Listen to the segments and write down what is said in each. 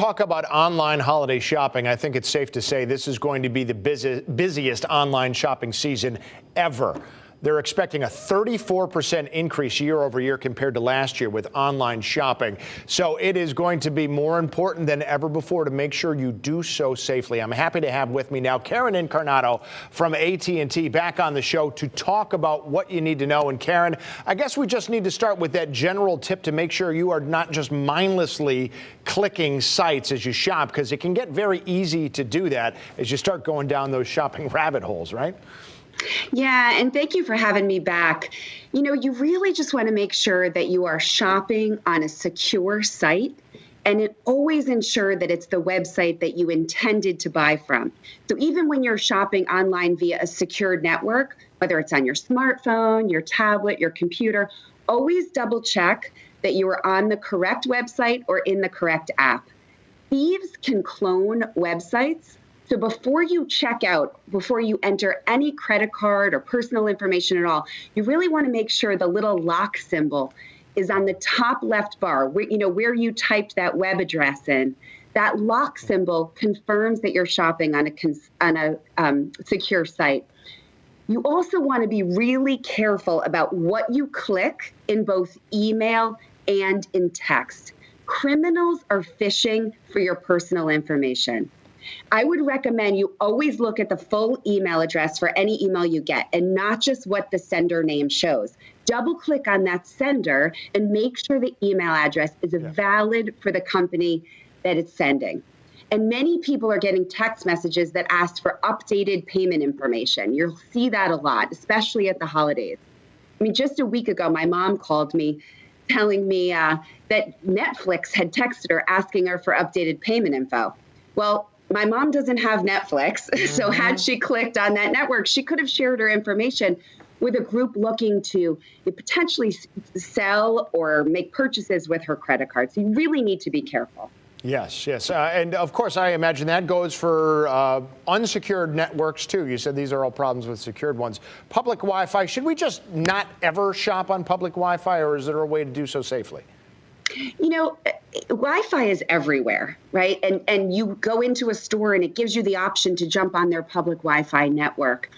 Talk about online holiday shopping. I think it's safe to say this is going to be the busiest online shopping season ever. They're expecting a 34% increase year over year compared to last year with online shopping. So it is going to be more important than ever before to make sure you do so safely. I'm happy to have with me now Karen Incarnato from AT&T back on the show to talk about what you need to know. And Karen, I guess we just need to start with that general tip to make sure you are not just mindlessly clicking sites as you shop, because it can get very easy to do that as you start going down those shopping rabbit holes, right? Yeah, and thank you for having me back. You know, you really just want to make sure that you are shopping on a secure site, and always ensure that it's the website that you intended to buy from. So even when you're shopping online via a secured network, whether it's on your smartphone, your tablet, your computer, always double check that you are on the correct website or in the correct app. Thieves can clone websites. So before you check out, before you enter any credit card or personal information at all, you really want to make sure the little lock symbol is on the top left bar, where you typed that web address in. That lock symbol confirms that you're shopping on a secure site. You also want to be really careful about what you click in both email and in text. Criminals are phishing for your personal information. I would recommend you always look at the full email address for any email you get, and not just what the sender name shows. Double click on that sender and make sure the email address is valid for the company that it's sending. And many people are getting text messages that ask for updated payment information. You'll see that a lot, especially at the holidays. I mean, just a week ago, my mom called me telling me that Netflix had texted her asking her for updated payment info. Well, my mom doesn't have Netflix, so had she clicked on that network, she could have shared her information with a group looking to potentially sell or make purchases with her credit card. So you really need to be careful. Yes, yes. And of course, I imagine that goes for unsecured networks, too. You said these are all problems with secured ones. Public Wi-Fi, should we just not ever shop on public Wi-Fi, or is there a way to do so safely? You know, Wi-Fi is everywhere, right? And you go into a store and it gives you the option to jump on their public Wi-Fi network.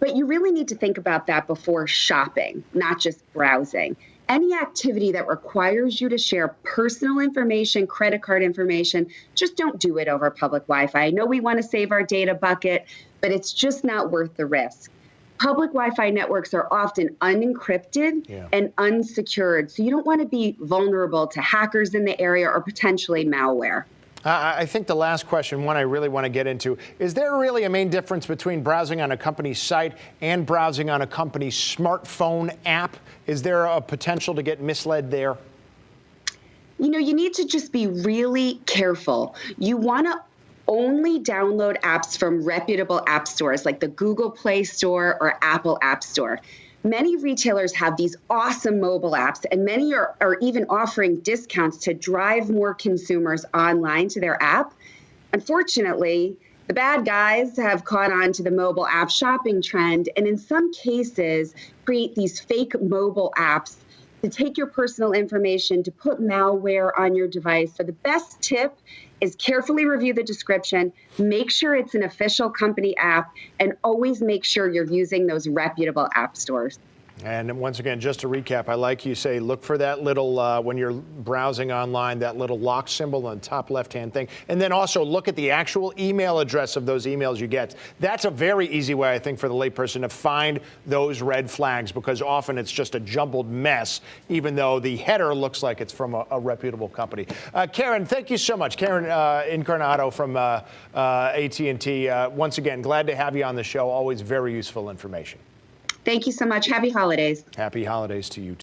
But you really need to think about that before shopping, not just browsing. Any activity that requires you to share personal information, credit card information, just don't do it over public Wi-Fi. I know we want to save our data bucket, but it's just not worth the risk. Public Wi-Fi networks are often unencrypted and unsecured, so you don't want to be vulnerable to hackers in the area or potentially malware. I think the last question, one I really want to get into, is there really a main difference between browsing on a company's site and browsing on a company's smartphone app? Is there a potential to get misled there? You know, you need to just be really careful. You want to only download apps from reputable app stores like the Google Play Store or Apple App Store. Many retailers have these awesome mobile apps, and many are even offering discounts to drive more consumers online to their app. Unfortunately, the bad guys have caught on to the mobile app shopping trend, and in some cases create these fake mobile apps to take your personal information, to put malware on your device. So the best tip is carefully review the description, make sure it's an official company app, and always make sure you're using those reputable app stores. And once again, just to recap, I like you say, look for that little, when you're browsing online, that little lock symbol on the top left-hand thing. And then also look at the actual email address of those emails you get. That's a very easy way, I think, for the layperson to find those red flags, because often it's just a jumbled mess, even though the header looks like it's from a reputable company. Karen, thank you so much. Karen Incarnato from AT&T. Once again, glad to have you on the show. Always very useful information. Thank you so much. Happy holidays. Happy holidays to you, too.